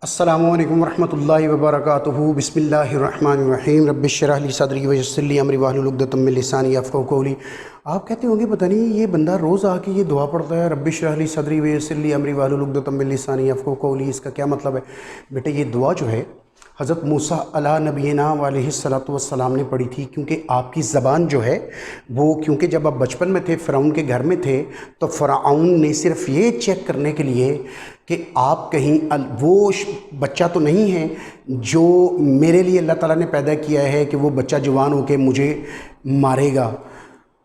अस्सलामुअलैकुम वरहमतुल्लाहि वबरकातुहू बिस्मिल्लाहिर्रहमानिर्रहीम रब्बिश शरह ली सदरी वयस्सिर ली अमरी वाहलुल उक़दतम मिन लिसानी यफ़क़हू क़ौली। आप कहते होंगे पता नहीं ये बंदा रोज़ आके ये दुआ पढ़ता है, रब्बिश शरह ली सदरी वयस्सिर ली अमरी वाहलुल उक़दतम मिन लिसानी यफ़क़हू क़ौली, इसका क्या मतलब है? बेटे ये दुआ जो है हज़रत मूसा अला नबीना अलैहिस्सलातु वस्सलाम ने पढ़ी थी, क्योंकि आपकी ज़बान जो है वो, क्योंकि जब आप बचपन में थे फ़िरौन के घर में थे तो फ़िरौन ने सिर्फ ये चेक करने के लिए कि आप कहीं वो बच्चा तो नहीं है जो मेरे लिए अल्लाह ताला ने पैदा किया है कि वो बच्चा जवान होकर मुझे मारेगा,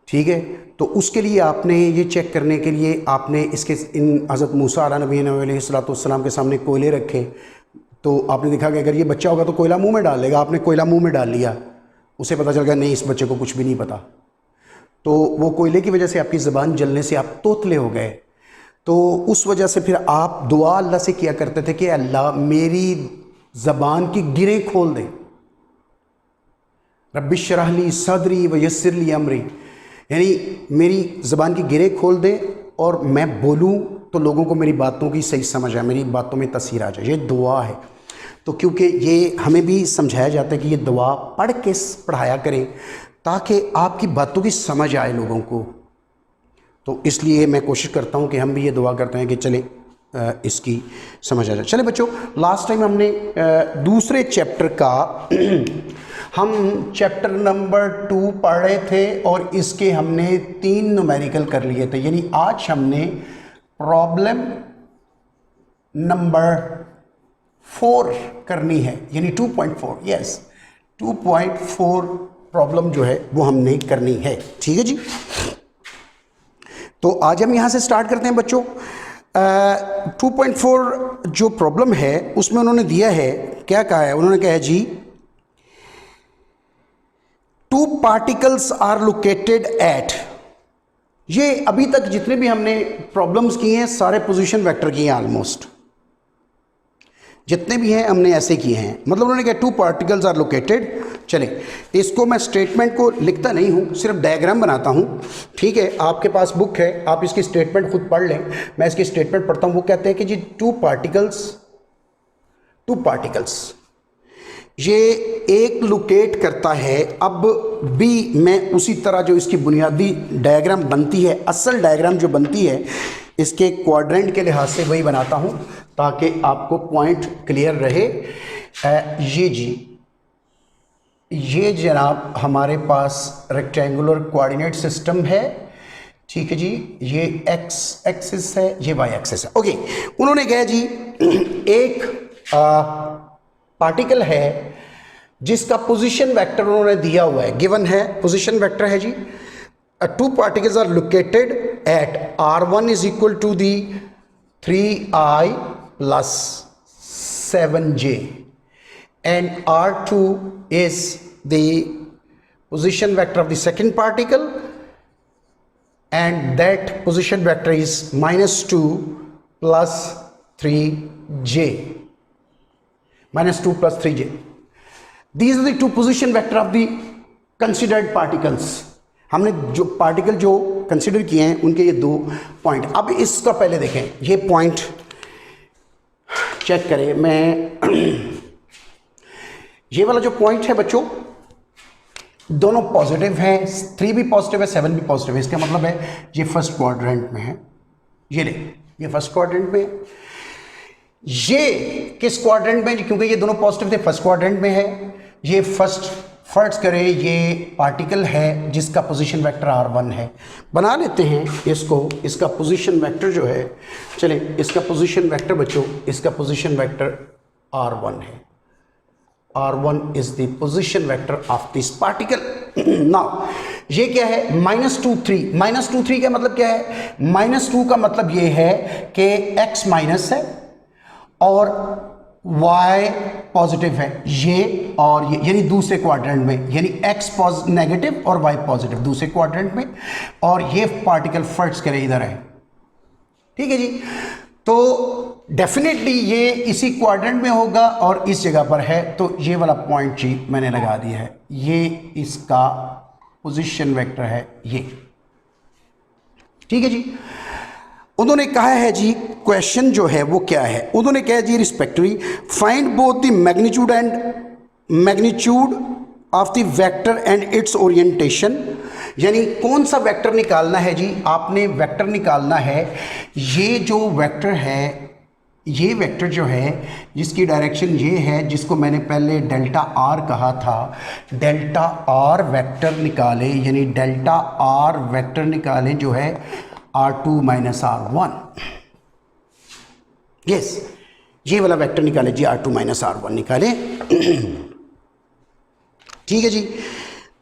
ठीक है। तो उसके लिए आपने ये चेक करने के लिए आपने इन हज़रत मूसा अला नबीना अलैहिस्सलातु वस्सलाम के सामने कोयले रखे, तो आपने देखा कि अगर ये बच्चा होगा तो कोयला मुंह में डाल लेगा। आपने कोयला मुंह में डाल लिया, उसे पता चल गया नहीं इस बच्चे को कुछ भी नहीं पता, तो वो कोयले की वजह से आपकी ज़बान जलने से आप तोतले हो गए। तो उस वजह से फिर आप दुआ अल्लाह से किया करते थे कि अल्लाह मेरी ज़बान की गिरें खोल दे, रब्बिश शरह ली सदरी व यस्सिर ली अमरी, यानी मेरी ज़बान की गिरें खोल दे और मैं बोलूँ तो लोगों को मेरी बातों की सही समझ आए, मेरी बातों में तसीर आ जाए। ये दुआ है। तो क्योंकि ये हमें भी समझाया जाता है कि ये दुआ पढ़ के पढ़ाया करें ताकि आपकी बातों की समझ आए लोगों को, तो इसलिए मैं कोशिश करता हूँ कि हम भी ये दुआ करते हैं कि चले इसकी समझ आ जाए। चले बच्चों, लास्ट टाइम हमने दूसरे चैप्टर का हम चैप्टर नंबर 2 पढ़ रहे थे और इसके हमने 3 न्यूमेरिकल कर लिए थे, यानी आज हमने प्रॉब्लम नंबर 4 करनी है, यानी 2.4, यस 2.4 प्रॉब्लम जो है वो हमने करनी है, ठीक है जी। तो आज हम यहाँ से स्टार्ट करते हैं बच्चों। 2.4 जो प्रॉब्लम है उसमें उन्होंने दिया है, क्या कहा है उन्होंने, कहा है जी 2 पार्टिकल्स आर लोकेटेड एट, ये अभी तक जितने भी हमने प्रॉब्लम्स किए हैं सारे पोजीशन वेक्टर किए हैं, ऑलमोस्ट जितने भी हैं हमने ऐसे किए हैं। मतलब उन्होंने कहा 2 पार्टिकल्स आर लोकेटेड। चले इसको मैं स्टेटमेंट को लिखता नहीं हूँ, सिर्फ डायग्राम बनाता हूँ, ठीक है। आपके पास बुक है, आप इसकी स्टेटमेंट खुद पढ़ लें, मैं इसकी स्टेटमेंट पढ़ता हूँ। वो कहते हैं कि जी 2 पार्टिकल्स ये एक लोकेट करता है। अब भी मैं उसी तरह जो इसकी बुनियादी डायग्राम बनती है, असल डायग्राम जो बनती है इसके क्वाड्रेंट के लिहाज से वही बनाता हूँ ताकि आपको पॉइंट क्लियर रहे। ये जी, ये जनाब हमारे पास रेक्टेंगुलर कोऑर्डिनेट सिस्टम है, ठीक है जी। ये एक्स एक्सिस है, ये वाई एक्सिस है, ओके। उन्होंने कहा जी एक पार्टिकल है जिसका पोजीशन वेक्टर उन्होंने दिया हुआ है, गिवन है, पोजीशन वेक्टर है जी। 2 particles are located at r1 is equal to the 3i plus 7j and r2 is the position vector of the second particle and that position vector is -2 plus 3j, -2 plus 3j. These are the 2 position vector of the considered particles. हमने जो particle जो consider किए हैं उनके ये 2 point. अब इसका पहले देखें, ये पॉइंट चेक करें। मैं ये वाला जो पॉइंट है बच्चों, दोनों पॉजिटिव हैं, 3 भी पॉजिटिव है, 7 भी पॉजिटिव है। इसका मतलब है ये फर्स्ट क्वाड्रेंट में है, ये ले, ये फर्स्ट क्वाड्रेंट में, ये किस क्वाड्रेंट में, क्योंकि ये दोनों पॉजिटिव थे, फर्स्ट क्वाड्रेंट में है। ये फर्स्ट करें, ये पार्टिकल है जिसका पोजीशन वेक्टर r1 है। बना लेते हैं इसको, इसका पोजीशन वेक्टर जो है, चले इसका पोजीशन वेक्टर बच्चों, इसका पोजीशन वेक्टर r1 है। r1 is the position vector of this particle. Now ये क्या है, -2 3, -2 3 का मतलब क्या है, -2 का मतलब ये है कि x माइनस है और y पॉजिटिव है, ये और ये, यानी दूसरे क्वाड्रेंट में, यानी x नेगेटिव और y पॉजिटिव दूसरे क्वाड्रेंट में, और ये पार्टिकल फर्स्ट करे इधर है, ठीक है जी। तो डेफिनेटली ये इसी क्वाड्रेंट में होगा और इस जगह पर है, तो ये वाला पॉइंट जी मैंने लगा दिया है, ये इसका पोजीशन वेक्टर है ये, ठीक है जी। उन्होंने कहा है जी, क्वेश्चन जो है वो क्या है, उन्होंने कहा जी respectively find both the magnitude of the vector and its orientation, यानी कौन सा वेक्टर निकालना है जी, आपने वेक्टर निकालना है, ये जो वेक्टर है, ये वेक्टर जो है जिसकी डायरेक्शन ये है, जिसको मैंने पहले डेल्टा आर कहा था, डेल्टा आर वेक्टर निकाले, यानी डेल्टा आर वेक्टर निकाले जो है R2 माइनस R1, यस ये वाला वेक्टर निकाले जी, R2 माइनस R1 निकाले। ठीक है जी,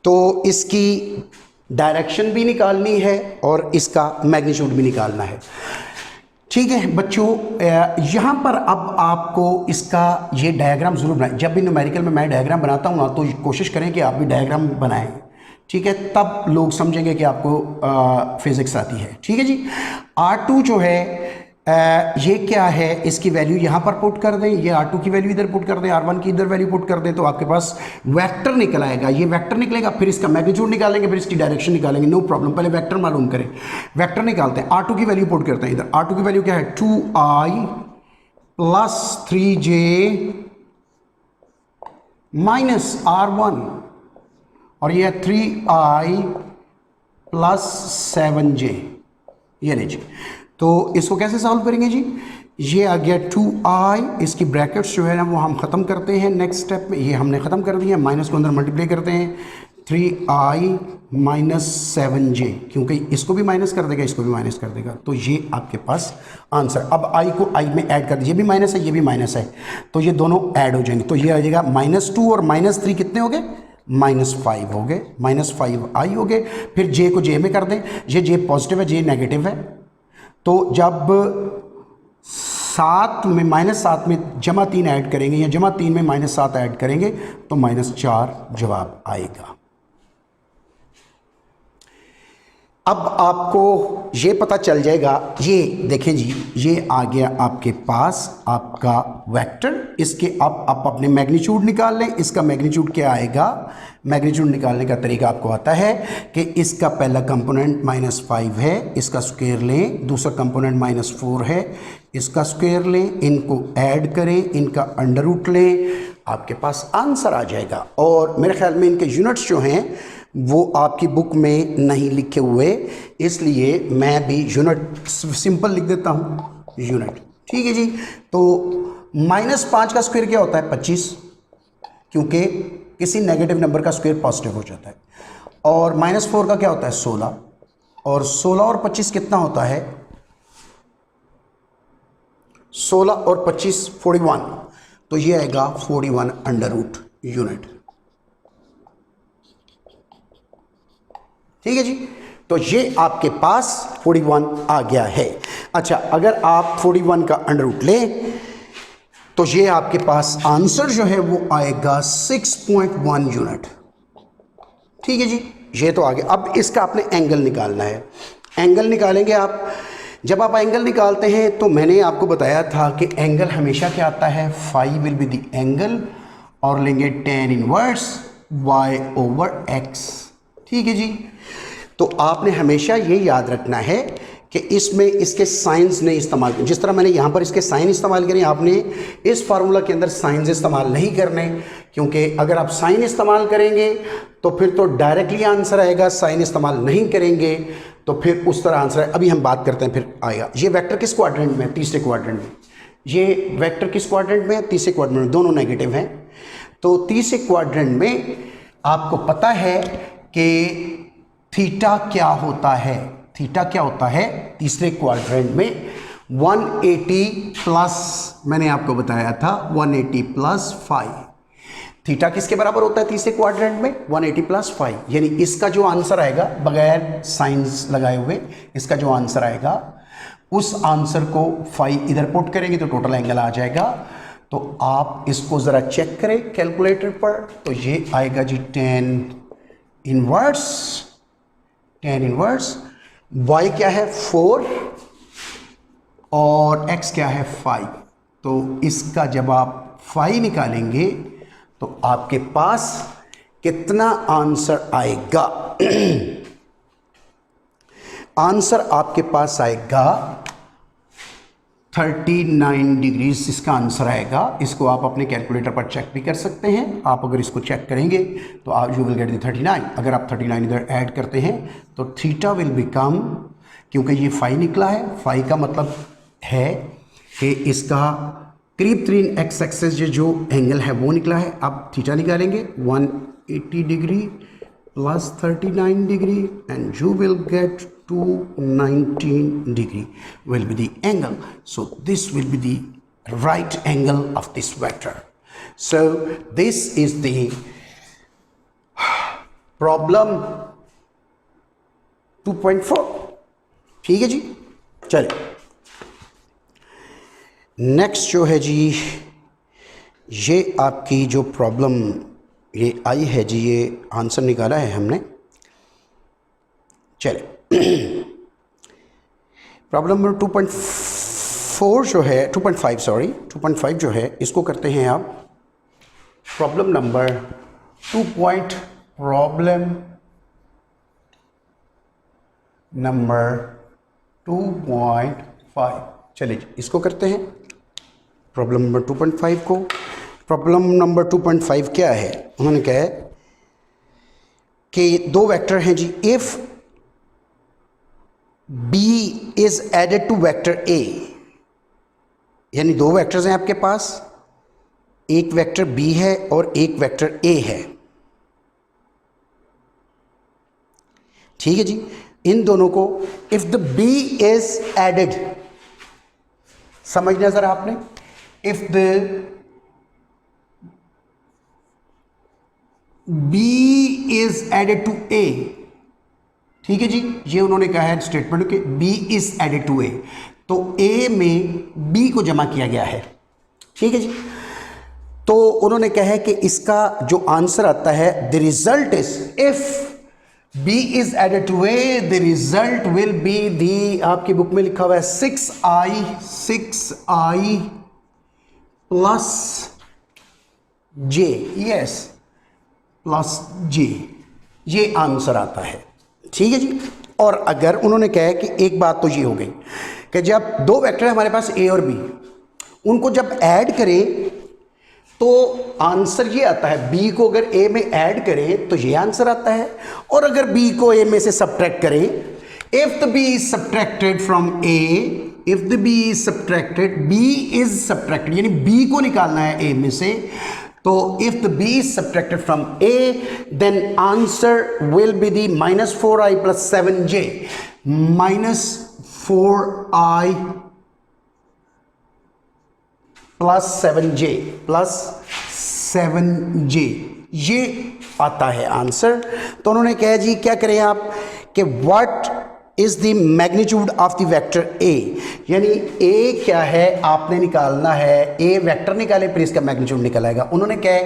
तो इसकी डायरेक्शन भी निकालनी है और इसका मैग्नीट्यूड भी निकालना है। ठीक है बच्चों, यहाँ पर अब आपको इसका ये डायग्राम ज़रूर बनाएं। जब भी न्यूमेरिकल में मैं डायग्राम बनाता हूँ ना, तो कोशिश करें कि आप भी डायग्राम बनाएं, ठीक है, तब लोग समझेंगे कि आपको फिज़िक्स आती है। ठीक है जी, R2 जो है ये क्या है, इसकी वैल्यू यहाँ पर पुट कर दें, ये R2 की वैल्यू इधर पुट कर दें, R1 की इधर वैल्यू पुट कर दें, तो आपके पास वेक्टर निकल आएगा। ये वेक्टर निकलेगा, फिर इसका मैग्नीट्यूड निकालेंगे, फिर इसकी डायरेक्शन निकालेंगे, नो प्रॉब्लम। पहले वेक्टर मालूम करें, वेक्टर निकालते हैं। R2 की वैल्यू पुट करते हैं इधर। R2 की वैल्यू क्या है, 2i plus 3j minus R1, और ये 3i प्लस 7j, ये लीजिए। तो इसको कैसे सॉल्व करेंगे जी, ये आ गया 2i, इसकी ब्रैकेट्स जो है ना वो हम ख़त्म करते हैं नेक्स्ट स्टेप में, ये हमने ख़त्म कर दिया, माइनस को अंदर मल्टीप्लाई करते हैं, 3i माइनस 7j, क्योंकि इसको भी माइनस कर देगा, इसको भी माइनस कर देगा, तो ये आपके पास आंसर। अब i को i में ऐड कर दीजिए, ये भी माइनस है, ये भी माइनस है, तो ये दोनों ऐड हो जाएंगे, तो ये आ जाएगा -2 और -3 कितने हो गए, -5 हो गए, -5i हो गए। फिर j को j में कर दें, ये j पॉजिटिव है, j नेगेटिव है, तो जब 7 में -7 में -3 ऐड करेंगे या -3 में -7 ऐड करेंगे तो -4 जवाब आएगा। अब आपको ये पता चल जाएगा, ये देखें जी, ये आ गया आपके पास आपका वेक्टर। इसके अब आप अपने मैग्नीट्यूड निकाल लें। इसका मैग्नीट्यूड क्या आएगा, मैग्नीट्यूड निकालने का तरीका आपको आता है कि इसका पहला कंपोनेंट -5 है, इसका स्क्वायर लें, दूसरा कंपोनेंट -4 है, इसका स्क्वायर लें, इनको ऐड करें, इनका अंडर रूट लें, आपके पास आंसर आ जाएगा। और मेरे ख्याल में इनके यूनिट्स जो हैं वो आपकी बुक में नहीं लिखे हुए, इसलिए मैं भी यूनिट सिंपल लिख देता हूँ, यूनिट। ठीक है जी, तो -5 का स्क्वायर क्या होता है, 25, क्योंकि किसी नेगेटिव नंबर का स्क्वायर पॉजिटिव हो जाता है। और -4 का क्या होता है, 16, और 16 और 25 कितना होता है, 16 और 25 41, तो ये आएगा 41 अंडर रूट यूनिट। ठीक है जी, तो ये आपके पास 41 आ गया है। अच्छा, अगर आप 41 का अंडर रूट लें तो ये आपके पास आंसर जो है वो आएगा 6.1 यूनिट। ठीक है जी, ये तो आ गया। अब इसका आपने एंगल निकालना है। एंगल निकालेंगे आप, जब आप एंगल निकालते हैं तो मैंने आपको बताया था कि एंगल हमेशा क्या आता है, phi will be the angle, और लेंगे tan inverse y over x। ठीक है जी, तो आपने हमेशा ये याद रखना है कि इसमें इसके साइंस नहीं इस्तेमाल, जिस तरह मैंने यहाँ पर इसके साइन इस्तेमाल करें, आपने इस फार्मूला के अंदर साइंस इस्तेमाल नहीं करने, क्योंकि अगर आप साइन इस्तेमाल करेंगे तो फिर तो डायरेक्टली आंसर आएगा, साइन इस्तेमाल नहीं करेंगे तो फिर उस तरह आंसर है। अभी हम बात करते हैं, फिर आएगा। ये वेक्टर किस क्वाड्रेंट में, तीसरे क्वाड्रेंट में। ये वेक्टर किस क्वाड्रेंट में, तीसरे क्वाड्रेंट में, दोनों नेगेटिव हैं। तो तीसरे क्वाड्रेंट में आपको पता है कि थीटा क्या होता है, थीटा क्या होता है तीसरे क्वाड्रेंट में, 180 प्लस, मैंने आपको बताया था 180 प्लस 5। थीटा किसके बराबर होता है तीसरे क्वाड्रेंट में, 180 प्लस 5, यानी इसका जो आंसर आएगा बगैर साइंस लगाए हुए, इसका जो आंसर आएगा उस आंसर को 5 इधर पुट करेंगे तो टोटल एंगल आ जाएगा। तो आप इसको ज़रा चेक करें कैलकुलेटर पर, तो ये आएगा जी tan इनवर्स y क्या है 4 और x क्या है 5। तो इसका जब आप 5 निकालेंगे तो आपके पास कितना आंसर आएगा आंसर आपके पास आएगा 39 डिग्रीज इसका आंसर आएगा। इसको आप अपने कैलकुलेटर पर चेक भी कर सकते हैं। आप अगर इसको चेक करेंगे तो आप यू विल गेट द 39। अगर आप 39 इधर ऐड करते हैं तो थीटा विल बिकम, क्योंकि ये फाई निकला है, फाई का मतलब है कि इसका करीब 3 एक्स एक्सेस जो एंगल है वो निकला है। अब थीटा निकालेंगे 180 degree plus 39 degree and you will get 219 degree will be the angle. So this will be the right angle of this vector. So this is the problem 2.4. ठीक है जी, चलिए नेक्स्ट जो है जी, ये आपकी जो प्रॉब्लम ये आई है जी, ये आंसर निकाला है हमने। चलिए प्रॉब्लम नंबर 2.4 जो है 2.5 सॉरी 2.5 जो है, इसको करते हैं आप प्रॉब्लम नंबर 2.5। चलिए इसको करते हैं प्रॉब्लम नंबर 2.5 को। प्रॉब्लम नंबर 2.5 क्या है, उन्होंने कहा है कि दो वेक्टर हैं जी। If B is added to vector A, यानी दो वेक्टर्स हैं आपके पास, एक वेक्टर B है और एक वेक्टर A है। ठीक है जी, इन दोनों को if the B is added, समझना जरा आपने, if the B is added to A, ठीक है जी, ये उन्होंने कहा है स्टेटमेंट कि B is added to A, तो A में B को जमा किया गया है। ठीक है जी, तो उन्होंने कहा है कि इसका जो आंसर आता है the result is, if B is added to A the result will be the, आपकी बुक में लिखा हुआ है 6i plus J, yes plus J, ये आंसर आता है। ठीक है जी, और अगर उन्होंने कहा है कि एक बात तो ये हो गई कि जब दो वेक्टर है हमारे पास A और B, उनको जब ऐड करें तो आंसर ये आता है। B को अगर A में ऐड करें तो ये आंसर आता है, और अगर B को A में से सब्ट्रैक्ट करें, if the B is subtracted from A, if the B is subtracted, B is subtracted यानी B को निकालना है A में से, तो if the B is subtracted from A, then answer will be the minus 4i plus 7j, minus 4i plus 7j plus 7j, ये आता है आंसर। तो उन्होंने कहा जी क्या करें आप कि what is the magnitude of the vector A, यानी A क्या है आपने निकालना है, A वेक्टर निकाले फिर इसका मैग्नीट्यूड निकल आएगा। उन्होंने कहा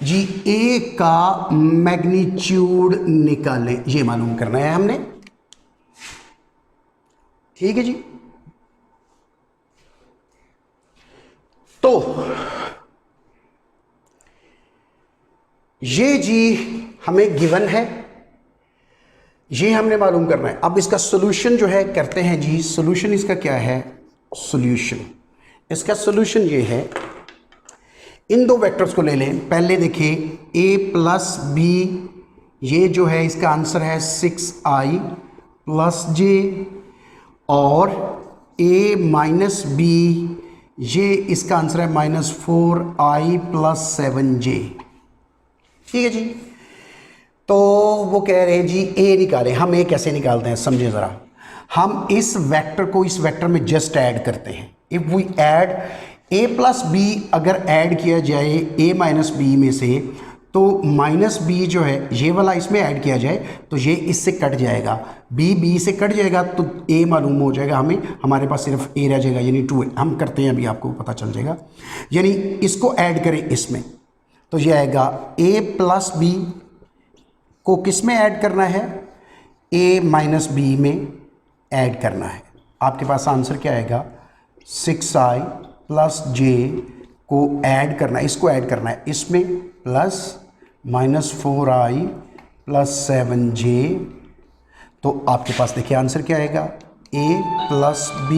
जी A का मैग्नीट्यूड निकालें, ये मालूम करना है हमने। ठीक है जी, तो ये जी हमें गिवन है, ये हमने मालूम करना है। अब इसका सोल्यूशन जो है करते हैं जी। सोल्यूशन इसका क्या है, सोल्यूशन इसका सोल्यूशन ये है, इन दो वेक्टर्स को ले लें। पहले देखिए A प्लस B, ये जो है इसका आंसर है 6i प्लस J, और A माइनस B, ये इसका आंसर है माइनस 4i प्लस 7j। ठीक है जी, तो वो कह रहे हैं जी A निकालें। हम A कैसे निकालते हैं समझे ज़रा। हम इस वेक्टर को इस वेक्टर में जस्ट ऐड करते हैं। If we add A plus B, अगर ऐड किया जाए A माइनस B में से, तो माइनस B जो है ये वाला इसमें ऐड किया जाए तो ये इससे कट जाएगा, B से कट जाएगा तो A मालूम हो जाएगा हमें, हमारे पास सिर्फ A रह जाएगा यानी 2A। हम करते हैं अभी आपको पता चल जाएगा। यानी इसको ऐड करें इसमें तो ये आएगा A प्लस B को किस में ऐड करना है, A माइनस B में ऐड करना है। आपके पास आंसर क्या आएगा, 6i प्लस J को ऐड करना है, इसको ऐड करना है इसमें, plus minus 4i plus 7j। तो आपके पास देखिए आंसर क्या आएगा, A plus B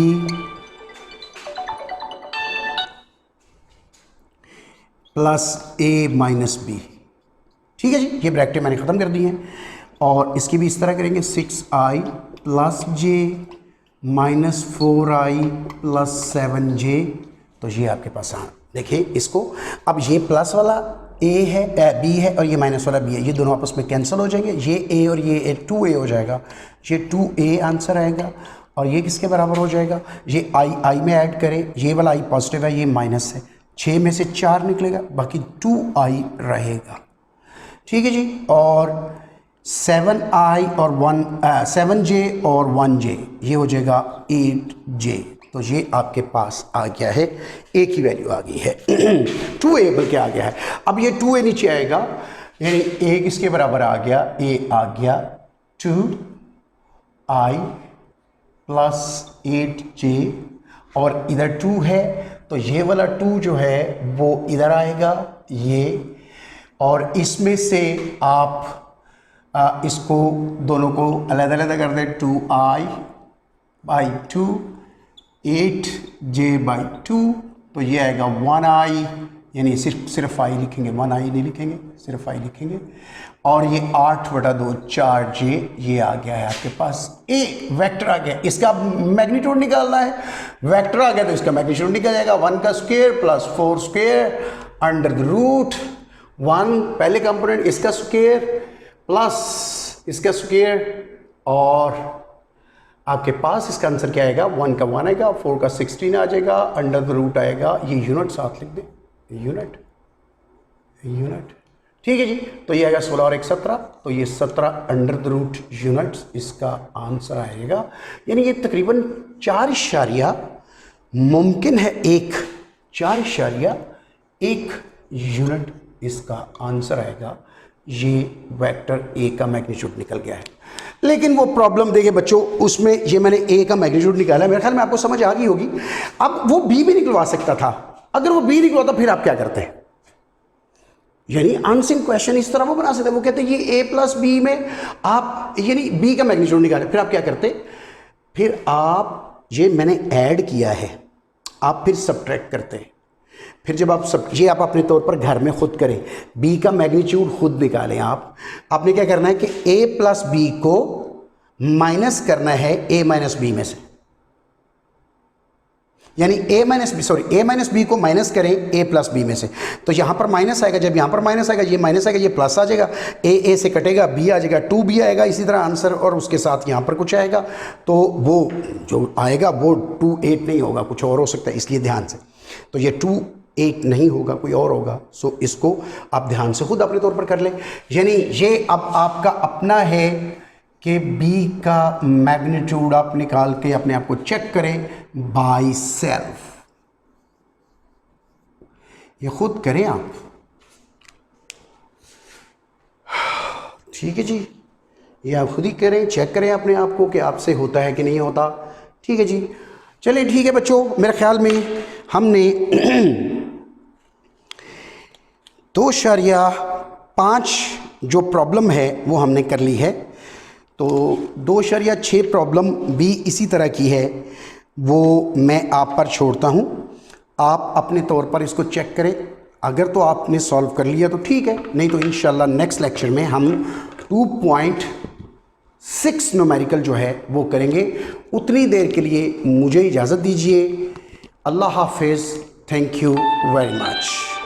plus A minus B. ठीक है जी, ये ब्रैकेटें मैंने ख़त्म कर दी हैं और इसकी भी इस तरह करेंगे 6i प्लस जे माइनस 4i प्लस 7j। तो ये आपके पास हाँ देखिए इसको, अब ये प्लस वाला a है b है और ये माइनस वाला b है, ये दोनों आपस में कैंसिल हो जाएंगे, ये a और ये 2a हो जाएगा, ये 2a आंसर आएगा और ये किसके बराबर हो जाएगा, ये i में ऐड करें, ये वाला i पॉजिटिव है ये माइनस है, 6 में से 4 निकलेगा बाकी 2i रहेगा। ठीक है जी, और 7i और 7j और 1j ये हो जाएगा 8j। तो ये आपके पास आ गया है, a की वैल्यू आ गई है 2a बल्कि आ गया है। अब ये 2a नीचे आएगा यानी a किसके बराबर आ गया, a आ गया 2i प्लस 8j और इधर 2 है तो ये वाला 2 जो है वो इधर आएगा ये, और इसमें से आप इसको दोनों को अलग अलग कर दें, 2i बाई 2 8j बाई 2, तो ये आएगा 1i, यानी सिर्फ i लिखेंगे, 1i नहीं लिखेंगे, सिर्फ i लिखेंगे, और ये 8/2 4j ये आ गया है आपके पास a वेक्टर आ गया। इसका मैग्नीट्यूड निकालना है, वेक्टर आ गया तो इसका मैग्नीट्यूड निकल जाएगा 1 का square plus 4 square under the root 1 पहले कंपोनेंट इसका स्क्वायर प्लस इसका स्क्वायर, और आपके पास इसका आंसर क्या आएगा, 1 का 1 आएगा, 4 का 16 आ जाएगा, अंडर द रूट आएगा, ये यूनिट साथ लिख दें, यूनिट। ठीक है जी, तो ये आएगा 16 और 1 17, तो ये 17 अंडर द रूट यूनिट्स इसका आंसर आएगा। यानी ये तकरीबन 4 मुमकिन है 4.1 यूनिट इसका आंसर आएगा। ये वेक्टर a का मैग्नीट्यूड निकल गया है, लेकिन वो प्रॉब्लम देखिए बच्चों, उसमें ये मैंने a का मैग्नीट्यूड निकाला, मेरे ख्याल में आपको समझ आ गई होगी। अब वो b भी निकलवा सकता था, अगर वो b निकलवाता फिर आप क्या करते हैं, यानी आंसरिंग क्वेश्चन इस तरह वो बना सकते हैं, वो कहते हैं ये a प्लस बी में आप यानी b का मैग्नीट्यूड निकाले, फिर आप क्या करते, फिर आप ये मैंने ऐड किया है आप फिर सब्ट्रैक्ट करते हैं, फिर जब आप ये आप अपने तौर पर घर में खुद करें, b का मैग्नीट्यूड खुद निकालें। आपने क्या करना है कि a प्लस बी को माइनस करना है a माइनस बी में से, यानी a माइनस बी को माइनस करें a प्लस बी में से, तो यहां पर माइनस आएगा, जब यहां पर माइनस आएगा ये माइनस आएगा, ये प्लस आ जाएगा, a से कटेगा b आ जाएगा, 2b आएगा, इसी तरह आंसर, और उसके साथ यहां पर कुछ आएगा, तो वो जो आएगा वो 2 8 नहीं होगा, कुछ और हो सकता है, इसलिए ध्यान से, तो ये 2 8 नहीं होगा, कोई और होगा। सो इसको आप ध्यान से खुद अपने तौर पर कर लें, यानी ये अब आपका अपना है कि b का मैग्नीट्यूड आप निकाल के अपने आप को चेक करें बाय सेल्फ, ये खुद करें आप। ठीक है जी, ये आप खुद ही करें, चेक करें अपने आप को कि आपसे होता है कि नहीं होता। ठीक है जी, चलिए ठीक है बच्चों, मेरे ख्याल में हमने 2.5 जो प्रॉब्लम है वो हमने कर ली है, तो 2.6 प्रॉब्लम भी इसी तरह की है, वो मैं आप पर छोड़ता हूँ, आप अपने तौर पर इसको चेक करें, अगर तो आपने सॉल्व कर लिया तो ठीक है, नहीं तो इंशाल्लाह नेक्स्ट लेक्चर में हम 2.6 न्यूमेरिकल जो है वो करेंगे। उतनी देर के लिए मुझे इजाज़त दीजिए, अल्लाह हाफिज़, थैंक यू वेरी मच।